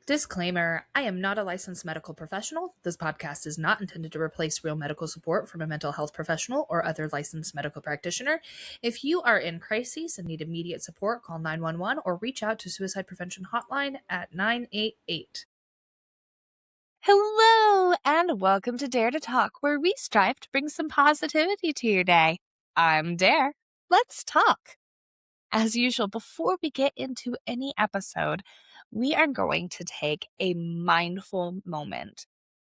Disclaimer: I am not a licensed medical professional. This podcast is not intended to replace real medical support from a mental health professional or other licensed medical practitioner. If you are in crisis and need immediate support, call 911 or reach out to Suicide Prevention Hotline at 988. Hello, and welcome to Dare to Talk, where we strive to bring some positivity to your day. I'm Dare. Let's talk. As usual, before we get into any episode, we are going to take a mindful moment.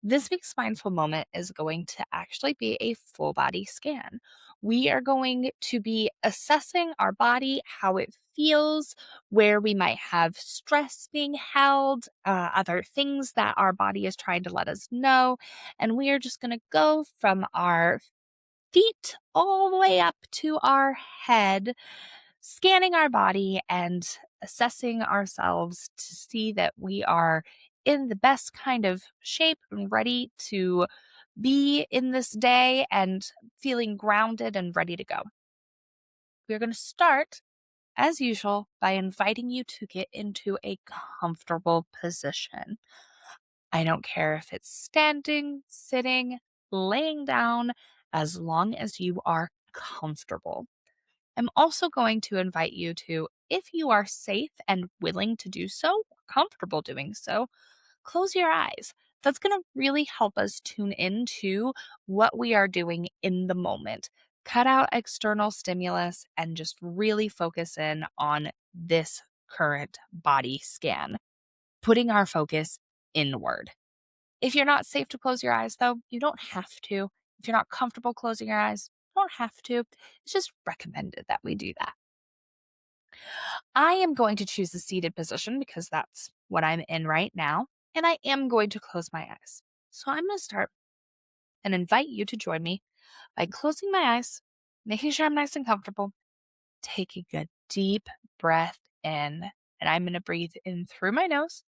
This week's mindful moment is going to actually be a full body scan. We are going to be assessing our body, how it feels, where we might have stress being held, other things that our body is trying to let us know. And we are just going to go from our feet all the way up to our head, scanning our body and assessing ourselves to see that we are in the best kind of shape and ready to be in this day and feeling grounded and ready to go. We're going to start, as usual, by inviting you to get into a comfortable position. I don't care if it's standing, sitting, laying down, as long as you are comfortable. I'm also going to invite you to, if you are safe and willing to do so, comfortable doing so, close your eyes. That's going to really help us tune into what we are doing in the moment. Cut out external stimulus and just really focus in on this current body scan, putting our focus inward. If you're not safe to close your eyes, though, you don't have to. If you're not comfortable closing your eyes, you don't have to. It's just recommended that we do that. I am going to choose the seated position because that's what I'm in right now, and I am going to close my eyes. So I'm going to start and invite you to join me by closing my eyes, making sure I'm nice and comfortable, taking a deep breath in, and I'm going to breathe in through my nose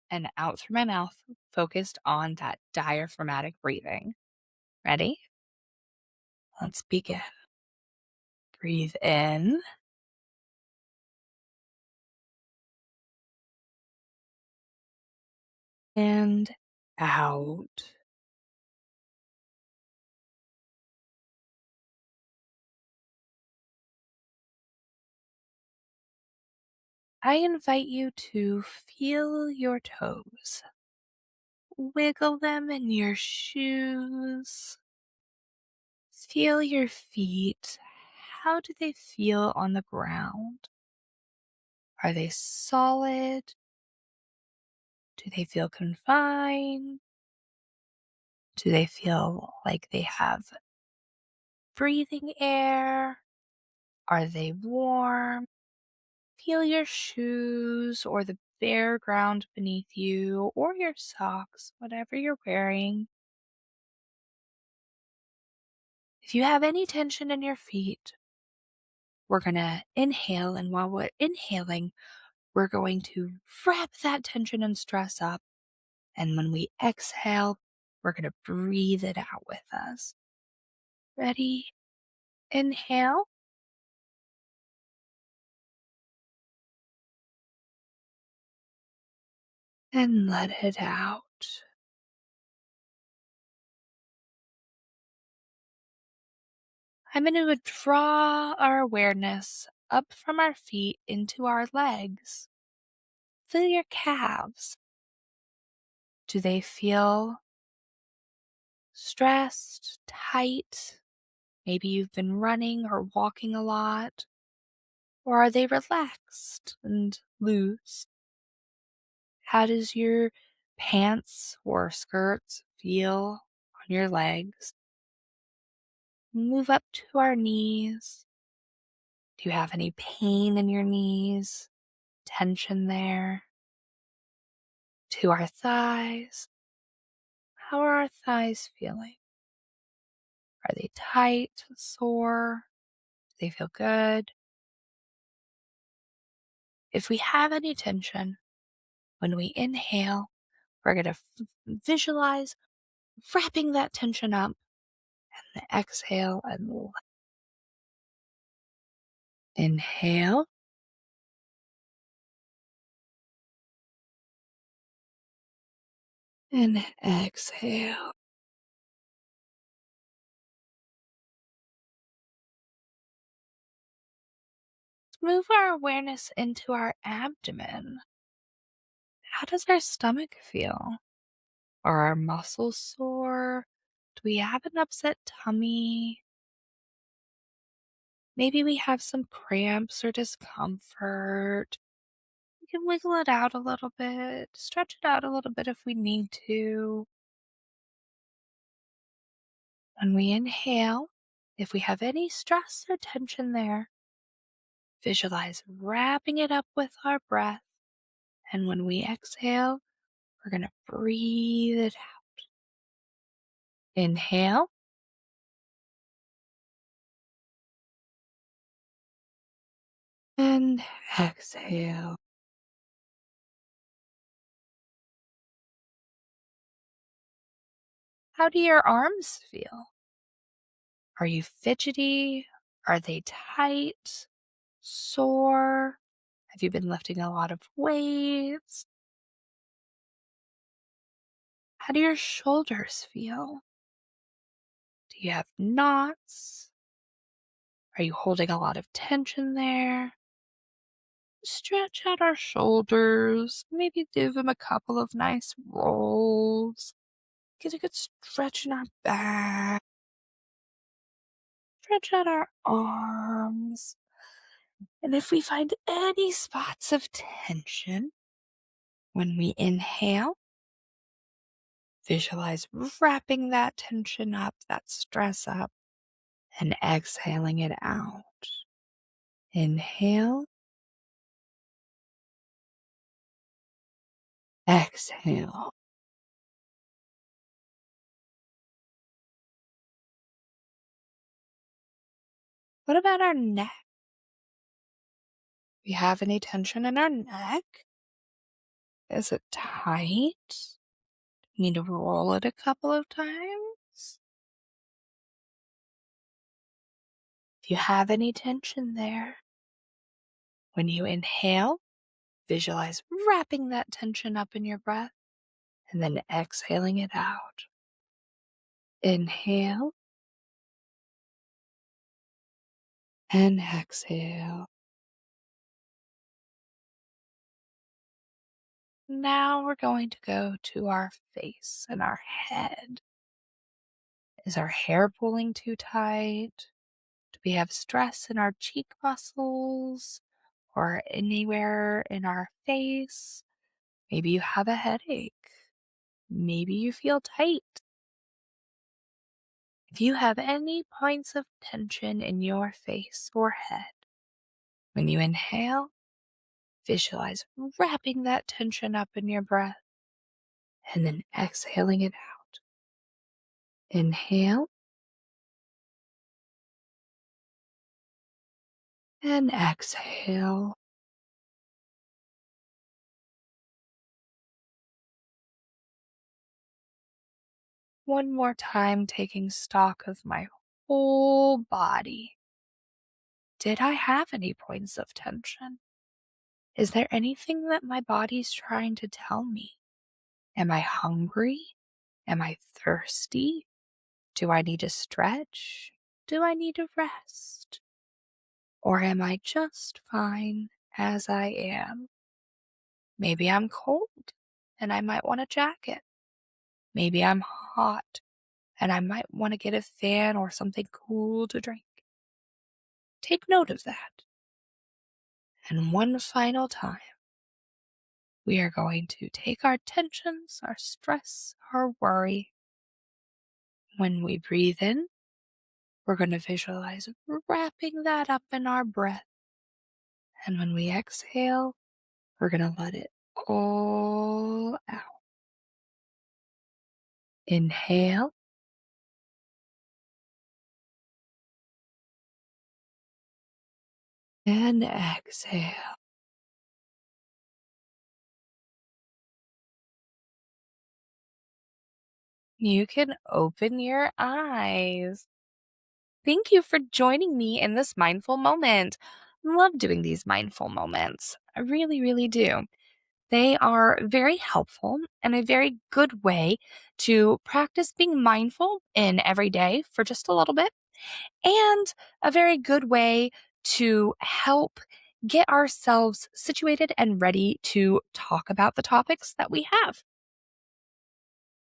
and out through my mouth, focused on that diaphragmatic breathing. Ready? Let's begin. Breathe in and out. I invite you to feel your toes. Wiggle them in your shoes. Feel your feet. How do they feel on the ground? Are they solid? Do they feel confined? Do they feel like they have breathing air? Are they warm? Feel your shoes or the bare ground beneath you or your socks, whatever you're wearing. If you have any tension in your feet, we're going to inhale. And while we're inhaling, we're going to wrap that tension and stress up. And when we exhale, we're going to breathe it out with us. Ready? Inhale. And let it out. I'm going to draw our awareness up from our feet into our legs. Feel your calves. Do they feel stressed, tight? Maybe you've been running or walking a lot. Or are they relaxed and loose? How does your pants or skirts feel on your legs? Move up to our knees. Do you have any pain in your knees? Tension there? To our thighs. How are our thighs feeling? Are they tight, sore? Do they feel good? If we have any tension, when we inhale, we're going to visualize wrapping that tension up, and exhale and inhale And exhale. Move our awareness into our abdomen. How does our stomach feel? Are our muscles sore? Do we have an upset tummy? Maybe we have some cramps or discomfort. We can wiggle it out a little bit, stretch it out a little bit if we need to. When we inhale, if we have any stress or tension there, visualize wrapping it up with our breath. And when we exhale, we're going to breathe it out. Inhale. And exhale. How do your arms feel? Are you fidgety? Are they tight? Sore? Have you been lifting a lot of weights? How do your shoulders feel? Do you have knots? Are you holding a lot of tension there? Stretch out our shoulders. Maybe give them a couple of nice rolls. Get a good stretch in our back. Stretch out our arms. And if we find any spots of tension, when we inhale, visualize wrapping that tension up, that stress up, and exhaling it out. Inhale, exhale. What about our neck? Do you have any tension in our neck? Is it tight? Need to roll it a couple of times? If you have any tension there, when you inhale, visualize wrapping that tension up in your breath and then exhaling it out. Inhale and exhale. Now we're going to go to our face and our head. Is our hair pulling too tight? Do we have stress in our cheek muscles or anywhere in our face? Maybe you have a headache. Maybe you feel tight. If you have any points of tension in your face or head, when you inhale, visualize wrapping that tension up in your breath and then exhaling it out. Inhale and exhale. One more time, taking stock of my whole body. Did I have any points of tension? Is there anything that my body's trying to tell me? Am I hungry? Am I thirsty? Do I need to stretch? Do I need to rest? Or am I just fine as I am? Maybe I'm cold and I might want a jacket. Maybe I'm hot and I might want to get a fan or something cool to drink. Take note of that. And one final time, we are going to take our tensions, our stress, our worry. When we breathe in, we're going to visualize wrapping that up in our breath. And when we exhale, we're going to let it all out. Inhale. And exhale. You can open your eyes. Thank you for joining me in this mindful moment. Love doing these mindful moments. I really, really do. They are very helpful and a very good way to practice being mindful in every day for just a little bit, and a very good way to help get ourselves situated and ready to talk about the topics that we have.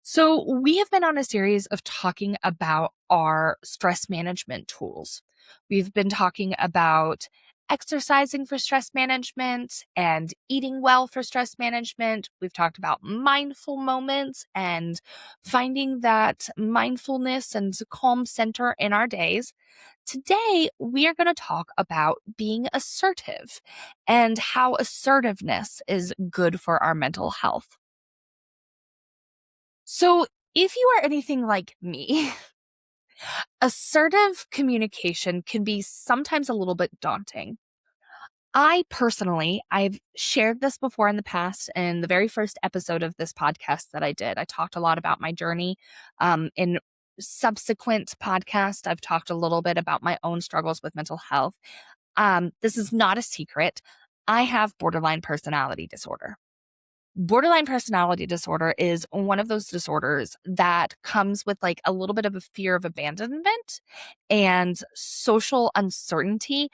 So, we have been on a series of talking about our stress management tools. We've been talking about exercising for stress management and eating well for stress management. We've talked about mindful moments and finding that mindfulness and calm center in our days. Today, we are going to talk about being assertive and how assertiveness is good for our mental health. So, if you are anything like me, assertive communication can be sometimes a little bit daunting. I've shared this before in the past in the very first episode of this podcast that I did. I talked a lot about my journey. In subsequent podcasts, I've talked a little bit about my own struggles with mental health. This is not a secret. I have borderline personality disorder. Borderline personality disorder is one of those disorders that comes with like a little bit of a fear of abandonment and social uncertainty,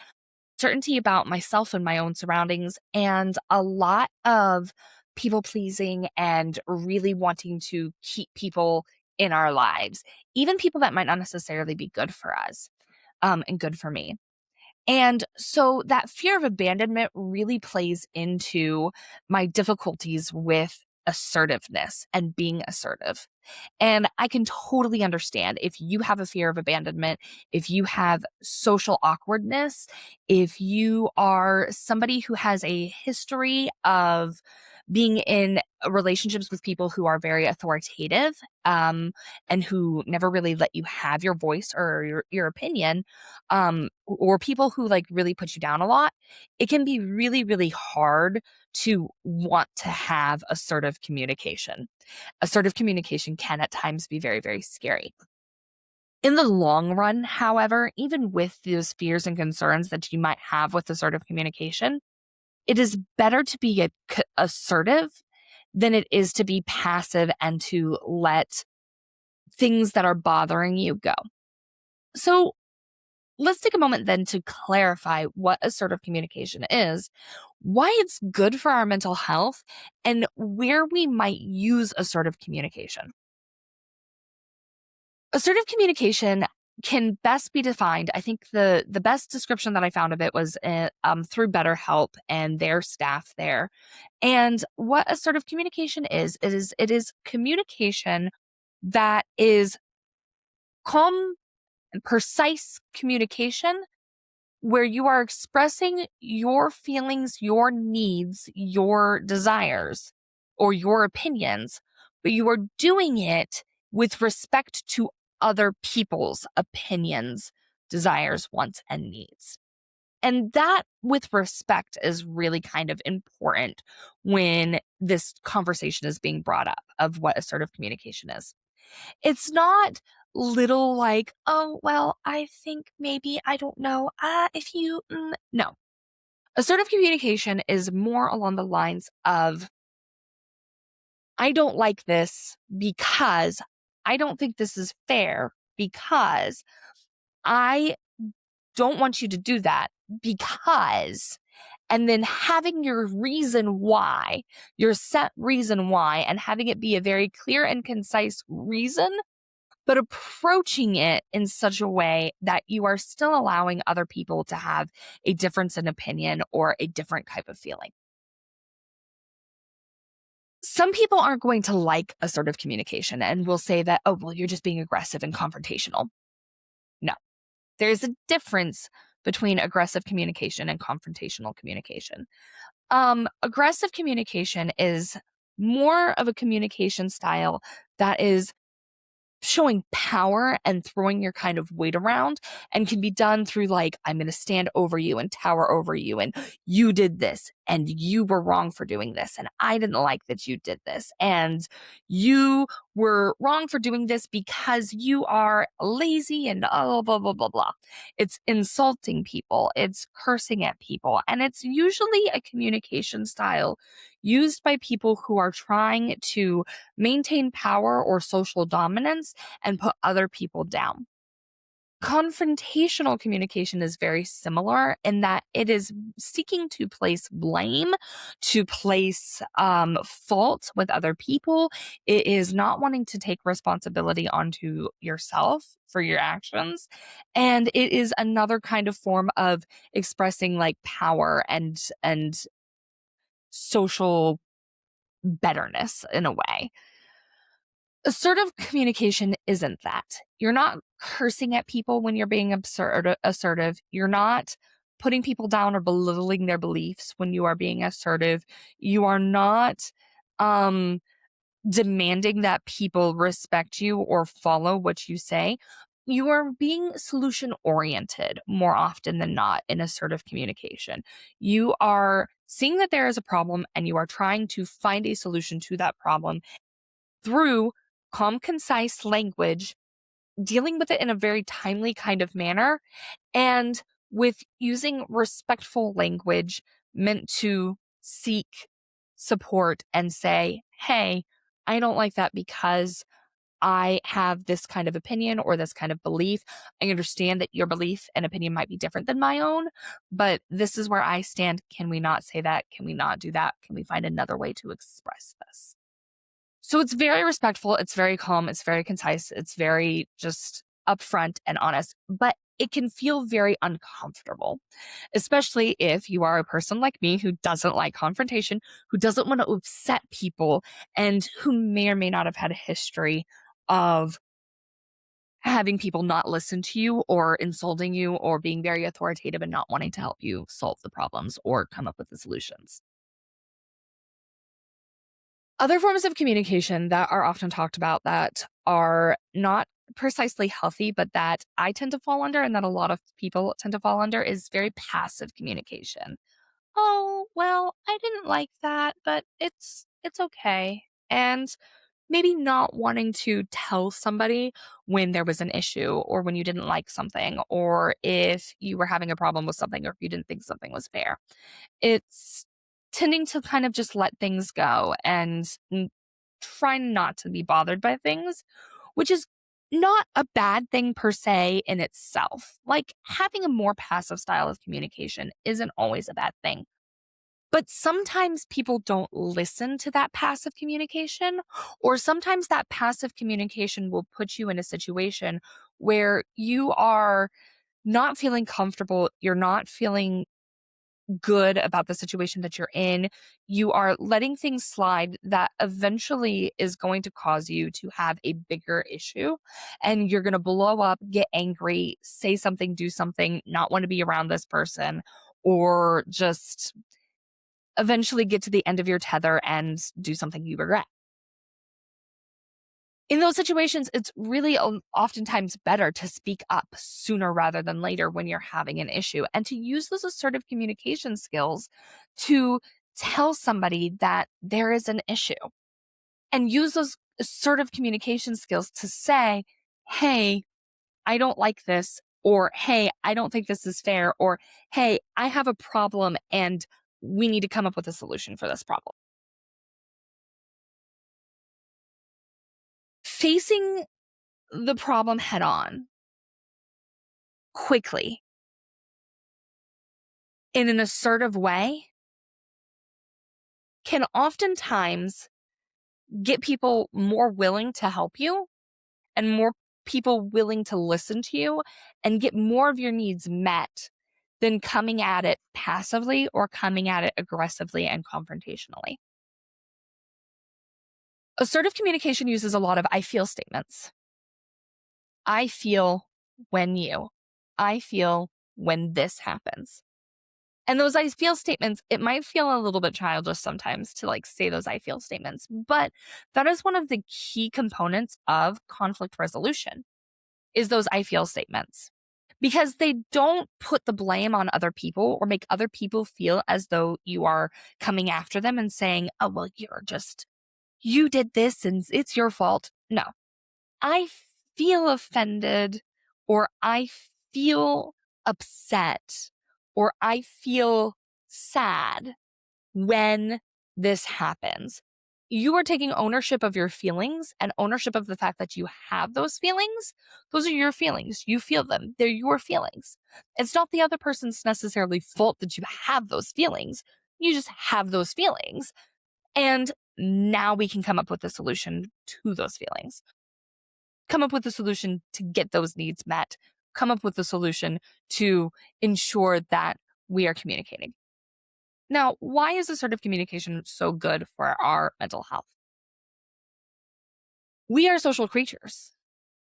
certainty about myself and my own surroundings, and a lot of people pleasing and really wanting to keep people in our lives, even people that might not necessarily be good for us, and good for me. And so that fear of abandonment really plays into my difficulties with assertiveness and being assertive. And I can totally understand if you have a fear of abandonment, if you have social awkwardness, if you are somebody who has a history of being in relationships with people who are very authoritative, and who never really let you have your voice or your opinion, or people who like really put you down a lot. It can be really, really hard to want to have assertive communication. Assertive communication can at times be very, very scary. In the long run, however, even with those fears and concerns that you might have with assertive communication, it is better to be assertive than it is to be passive and to let things that are bothering you go. So let's take a moment then to clarify what assertive communication is, why it's good for our mental health, and where we might use assertive communication. Assertive communication can best be defined. I think the best description that I found of it was through BetterHelp and their staff there. And what assertive communication is it is communication that is calm and precise communication where you are expressing your feelings, your needs, your desires, or your opinions, but you are doing it with respect to other people's opinions, desires, wants, and needs. And that with respect is really kind of important when this conversation is being brought up of what assertive communication is. It's not little like, oh, well, I think maybe, I don't know, if you, no. Assertive communication is more along the lines of, I don't like this because I don't think this is fair because I don't want you to do that because, and then having your reason why, your set reason why, and having it be a very clear and concise reason, but approaching it in such a way that you are still allowing other people to have a difference in opinion or a different type of feeling. Some people aren't going to like assertive communication and will say that, oh, well, you're just being aggressive and confrontational. No, there's a difference between aggressive communication and confrontational communication. Aggressive communication is more of a communication style that is showing power and throwing your kind of weight around, and can be done through like, I'm going to stand over you and tower over you, and you did this and you were wrong for doing this, and I didn't like that you did this, and you were wrong for doing this because you are lazy and blah, blah, blah, blah, blah. It's insulting people, it's cursing at people, and it's usually a communication style used by people who are trying to maintain power or social dominance and put other people down. Confrontational communication is very similar in that it is seeking to place blame, to place fault with other people. It is not wanting to take responsibility onto yourself for your actions. And it is another kind of form of expressing like power and social betterness in a way. Assertive communication isn't that. You're not cursing at people when you're being assertive. You're not putting people down or belittling their beliefs when you are being assertive. You are not demanding that people respect you or follow what you say. You are being solution oriented more often than not in assertive communication. You are seeing that there is a problem and you are trying to find a solution to that problem through calm, concise language, dealing with it in a very timely kind of manner, and with using respectful language meant to seek support and say, hey, I don't like that because I have this kind of opinion or this kind of belief. I understand that your belief and opinion might be different than my own, but this is where I stand. Can we not say that? Can we not do that? Can we find another way to express this? So it's very respectful, it's very calm, it's very concise, it's very just upfront and honest, but it can feel very uncomfortable, especially if you are a person like me who doesn't like confrontation, who doesn't want to upset people, and who may or may not have had a history of having people not listen to you or insulting you or being very authoritative and not wanting to help you solve the problems or come up with the solutions. Other forms of communication that are often talked about that are not precisely healthy, but that I tend to fall under and that a lot of people tend to fall under is very passive communication. Oh, well, I didn't like that, but it's okay. And maybe not wanting to tell somebody when there was an issue or when you didn't like something or if you were having a problem with something or if you didn't think something was fair. It's tending to kind of just let things go and try not to be bothered by things, which is not a bad thing per se in itself. Like having a more passive style of communication isn't always a bad thing. But sometimes people don't listen to that passive communication, or sometimes that passive communication will put you in a situation where you are not feeling comfortable, you're not feeling good about the situation that you're in. You are letting things slide that eventually is going to cause you to have a bigger issue. And you're going to blow up, get angry, say something, do something, not want to be around this person, or just eventually get to the end of your tether and do something you regret. In those situations, it's really oftentimes better to speak up sooner rather than later when you're having an issue and to use those assertive communication skills to tell somebody that there is an issue and use those assertive communication skills to say, hey, I don't like this, or hey, I don't think this is fair, or hey, I have a problem and we need to come up with a solution for this problem. Facing the problem head on quickly in an assertive way can oftentimes get people more willing to help you and more people willing to listen to you and get more of your needs met than coming at it passively or coming at it aggressively and confrontationally. Assertive communication uses a lot of I feel statements. I feel when you. I feel when this happens. And those I feel statements, it might feel a little bit childish sometimes to like say those I feel statements, but that is one of the key components of conflict resolution is those I feel statements. because they don't put the blame on other people or make other people feel as though you are coming after them and saying, oh, well, you did this and it's your fault. No, I feel offended, or I feel upset, or I feel sad when this happens. You are taking ownership of your feelings and ownership of the fact that you have those feelings. Those are your feelings. You feel them. They're your feelings. It's not the other person's necessarily fault that you have those feelings. You just have those feelings. And now we can come up with a solution to those feelings. Come up with a solution to get those needs met. Come up with a solution to ensure that we are communicating. Now, why is assertive communication so good for our mental health? We are social creatures,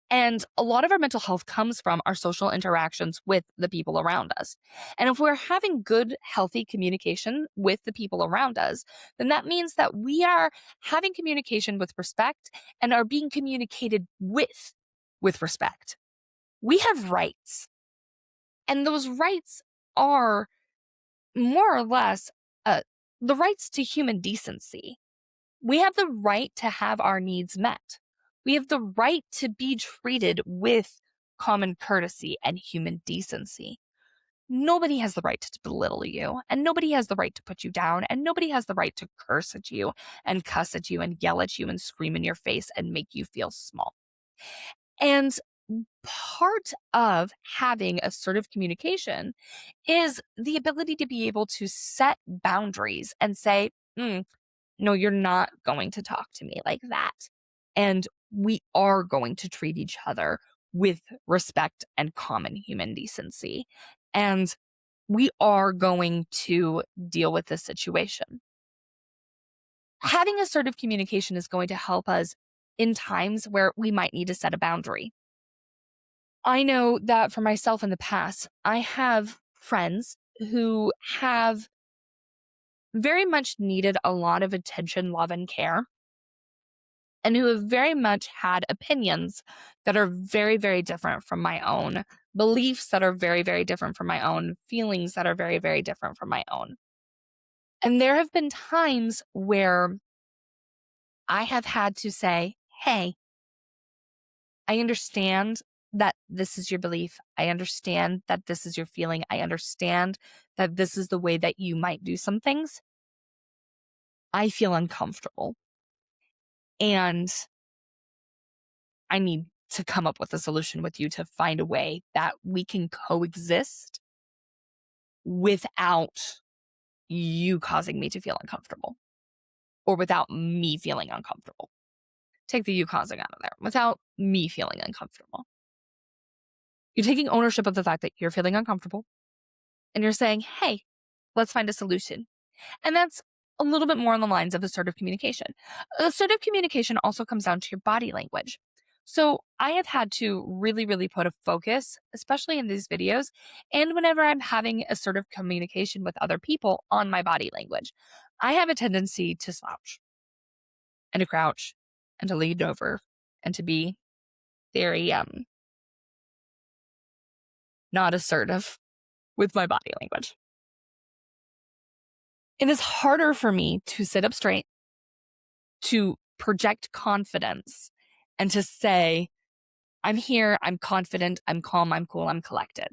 and a lot of our mental health comes from our social interactions with the people around us. And if we're having good, healthy communication with the people around us, then that means that we are having communication with respect and are being communicated with respect. We have rights, and those rights are more or less the rights to human decency. We have the right to have our needs met. We have the right to be treated with common courtesy and human decency. Nobody has the right to belittle you, and nobody has the right to put you down, and nobody has the right to curse at you and cuss at you and yell at you and scream in your face and make you feel small. And part of having assertive communication is the ability to be able to set boundaries and say, no, you're not going to talk to me like that. And we are going to treat each other with respect and common human decency. And we are going to deal with this situation. Having assertive communication is going to help us in times where we might need to set a boundary. I know that for myself in the past, I have friends who have very much needed a lot of attention, love, and care, and who have very much had opinions that are very, very different from my own, beliefs that are very, very different from my own, feelings that are very, very different from my own. And there have been times where I have had to say, hey, I understand that this is your belief. I understand that this is your feeling. I understand that this is the way that you might do some things. I feel uncomfortable. And I need to come up with a solution with you to find a way that we can coexist without you causing me to feel uncomfortable, or without me feeling uncomfortable. Take the you causing out of there. Without me feeling uncomfortable. You're taking ownership of the fact that you're feeling uncomfortable, and you're saying, hey, let's find a solution. And that's a little bit more on the lines of assertive communication. Assertive communication also comes down to your body language. So I have had to really, really put a focus, especially in these videos, and whenever I'm having assertive communication with other people, on my body language. I have a tendency to slouch and to crouch and to lean over and to be very not assertive with my body language. It is harder for me to sit up straight, to project confidence, and to say, I'm here, I'm confident, I'm calm, I'm cool, I'm collected.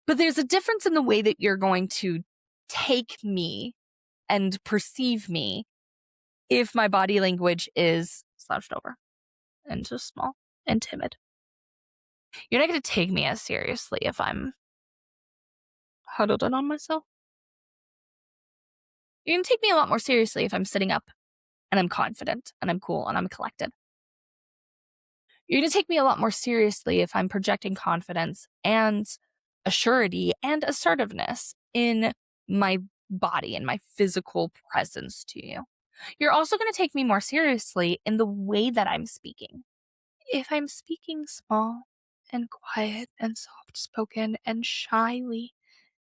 But there's a difference in the way that you're going to take me and perceive me if my body language is slouched over and just small and timid. You're not going to take me as seriously if I'm huddled in on myself. You're going to take me a lot more seriously if I'm sitting up and I'm confident and I'm cool and I'm collected. You're going to take me a lot more seriously if I'm projecting confidence and assurity and assertiveness in my body and my physical presence to you. You're also going to take me more seriously in the way that I'm speaking. If I'm speaking small and quiet and soft spoken and shyly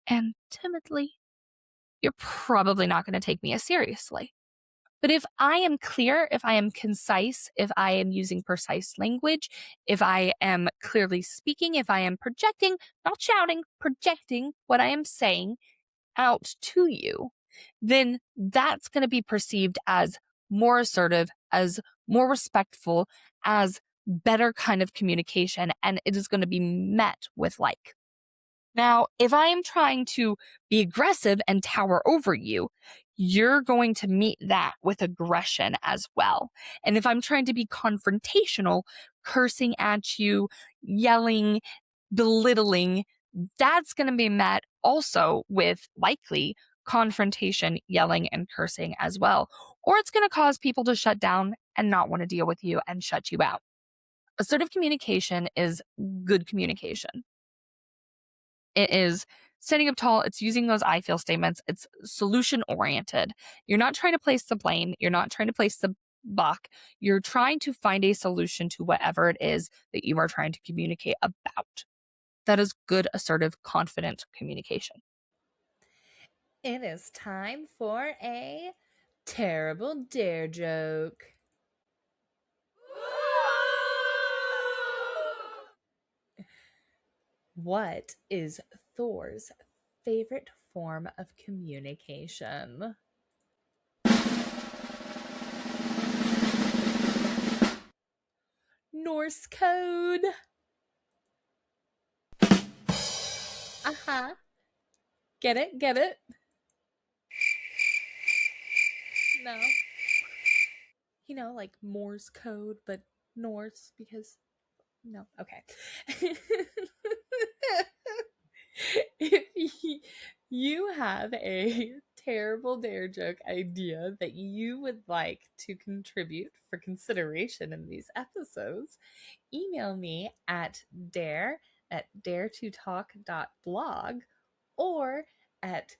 and timidly, you're probably not going to take me as seriously. But if I am clear, if I am concise, if I am using precise language, if I am clearly speaking, if I am projecting, not shouting, projecting what I am saying out to you, then that's going to be perceived as more assertive, as more respectful, as better kind of communication, and it is going to be met with like. Now, if I am trying to be aggressive and tower over you, you're going to meet that with aggression as well. And if I'm trying to be confrontational, cursing at you, yelling, belittling, that's going to be met also with likely confrontation, yelling, and cursing as well. Or it's going to cause people to shut down and not want to deal with you and shut you out. Assertive communication is good communication. It is standing up tall. It's using those I feel statements. It's solution oriented. You're not trying to place the blame. You're not trying to place the buck. You're trying to find a solution to whatever it is that you are trying to communicate about. That is good, assertive, confident communication. It is time for a terrible dare joke. What is Thor's favorite form of communication? Norse code. Uh-huh. Get it? Get it? No. You know, like Morse code, but Norse because no. Okay. If you have a terrible dare joke idea that you would like to contribute for consideration in these episodes, email me at daretotalk.blog or at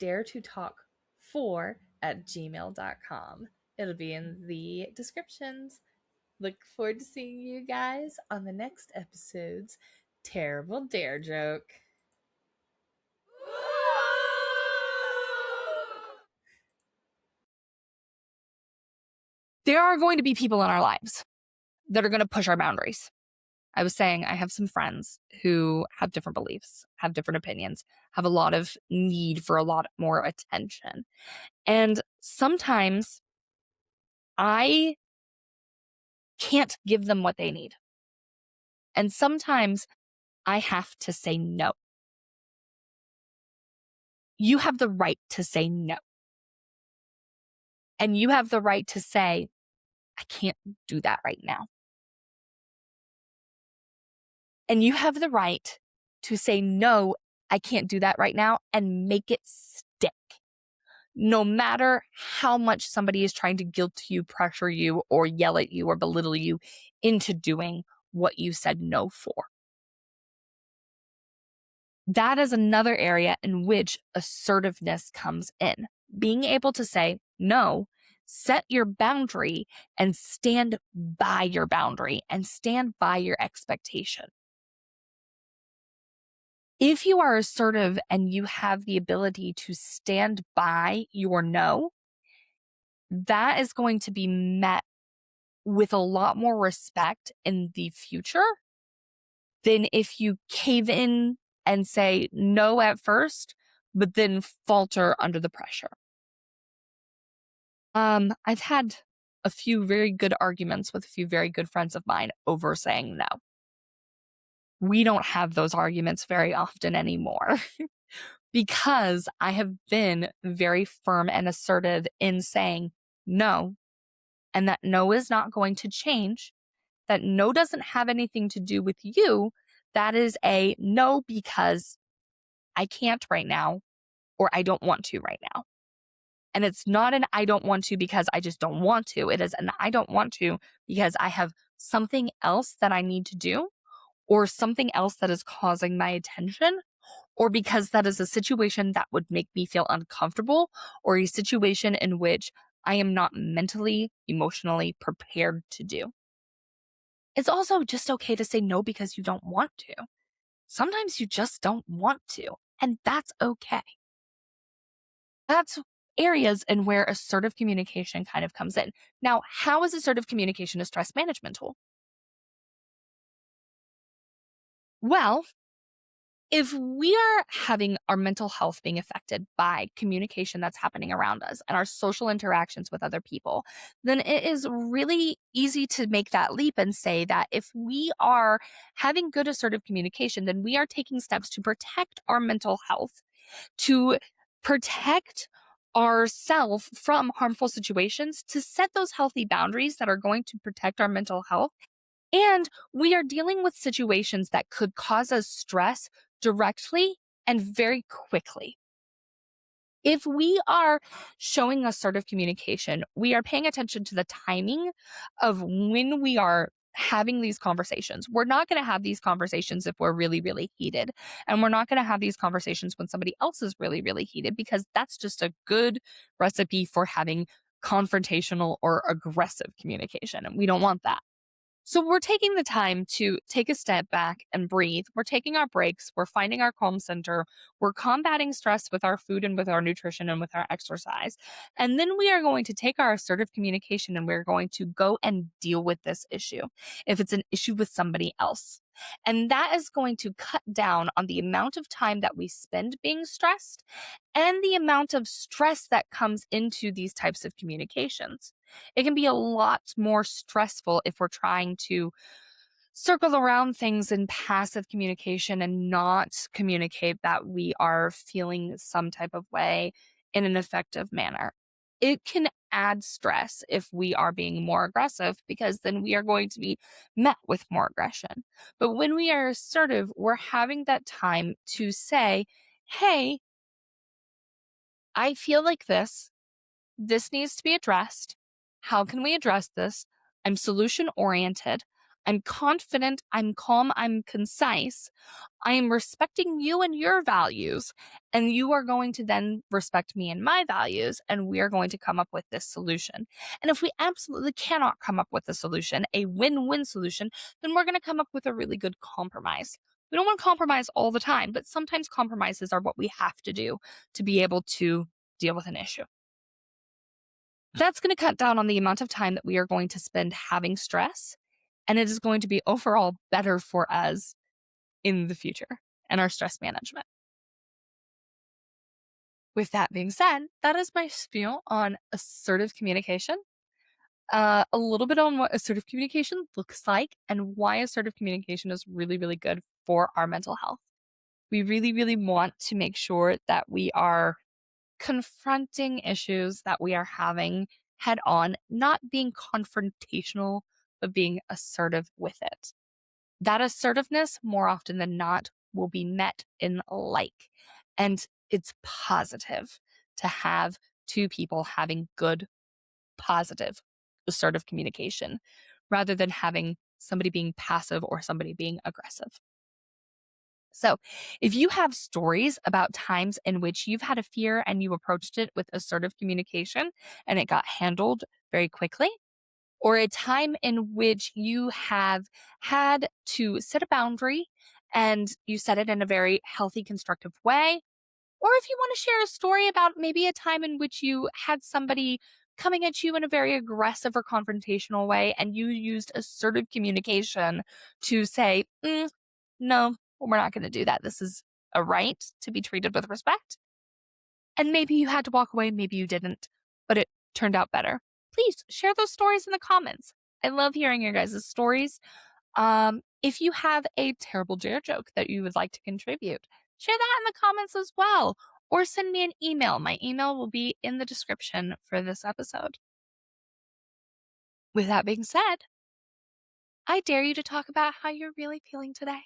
daretotalk4@gmail.com. It'll be in the descriptions. Look forward to seeing you guys on the next episode's Terrible Dare Joke. There are going to be people in our lives that are going to push our boundaries. I was saying I have some friends who have different beliefs, have different opinions, have a lot of need for a lot more attention. And sometimes I can't give them what they need. And sometimes I have to say no. You have the right to say no. And you have the right to say, I can't do that right now. And you have the right to say, no, I can't do that right now, and make it stick. No matter how much somebody is trying to guilt you, pressure you, or yell at you, or belittle you into doing what you said no for. That is another area in which assertiveness comes in. Being able to say no, set your boundary, and stand by your boundary and stand by your expectation. If you are assertive and you have the ability to stand by your no, that is going to be met with a lot more respect in the future than if you cave in and say no at first, but then falter under the pressure. I've had a few very good arguments with a few very good friends of mine over saying no. We don't have those arguments very often anymore because I have been very firm and assertive in saying no, and that no is not going to change, that no doesn't have anything to do with you. That is a no because I can't right now, or I don't want to right now. And it's not an I don't want to because I just don't want to. It is an I don't want to because I have something else that I need to do, or something else that is causing my attention, or because that is a situation that would make me feel uncomfortable, or a situation in which I am not mentally, emotionally prepared to do. It's also just okay to say no because you don't want to. Sometimes you just don't want to, and that's okay. That's areas and where assertive communication kind of comes in. Now, how is assertive communication a stress management tool? Well, if we are having our mental health being affected by communication that's happening around us and our social interactions with other people, then it is really easy to make that leap and say that if we are having good assertive communication, then we are taking steps to protect our mental health, to protect ourselves from harmful situations, to set those healthy boundaries that are going to protect our mental health. And we are dealing with situations that could cause us stress directly and very quickly. If we are showing assertive communication, we are paying attention to the timing of when we are having these conversations. We're not going to have these conversations if we're really, really heated. And we're not going to have these conversations when somebody else is really, really heated, because that's just a good recipe for having confrontational or aggressive communication. And we don't want that. So we're taking the time to take a step back and breathe. We're taking our breaks. We're finding our calm center. We're combating stress with our food and with our nutrition and with our exercise. And then we are going to take our assertive communication and we're going to go and deal with this issue if it's an issue with somebody else. And that is going to cut down on the amount of time that we spend being stressed and the amount of stress that comes into these types of communications. It can be a lot more stressful if we're trying to circle around things in passive communication and not communicate that we are feeling some type of way in an effective manner. It can add stress if we are being more aggressive, because then we are going to be met with more aggression. But when we are assertive, we're having that time to say, hey, I feel like this needs to be addressed. How can we address this? I'm solution oriented. I'm confident. I'm calm. I'm concise. I am respecting you and your values. And you are going to then respect me and my values. And we are going to come up with this solution. And if we absolutely cannot come up with a solution, a win win solution, then we're going to come up with a really good compromise. We don't want to compromise all the time, but sometimes compromises are what we have to do to be able to deal with an issue. That's going to cut down on the amount of time that we are going to spend having stress. And it is going to be overall better for us in the future and our stress management. With that being said, that is my spiel on assertive communication. A little bit on what assertive communication looks like and why assertive communication is really, really good for our mental health. We really, really want to make sure that we are confronting issues that we are having head on, not being confrontational, but being assertive with it. That assertiveness, more often than not, will be met in like. And it's positive to have two people having good, positive, assertive communication rather than having somebody being passive or somebody being aggressive. So, if you have stories about times in which you've had a fear and you approached it with assertive communication and it got handled very quickly, or a time in which you have had to set a boundary and you set it in a very healthy, constructive way, or if you want to share a story about maybe a time in which you had somebody coming at you in a very aggressive or confrontational way and you used assertive communication to say, no, we're not going to do that. This is a right to be treated with respect. And maybe you had to walk away, maybe you didn't, but it turned out better. Please share those stories in the comments. I love hearing your guys' stories. If you have a terrible dare joke that you would like to contribute, share that in the comments as well, or send me an email. My email will be in the description for this episode. With that being said, I dare you to talk about how you're really feeling today.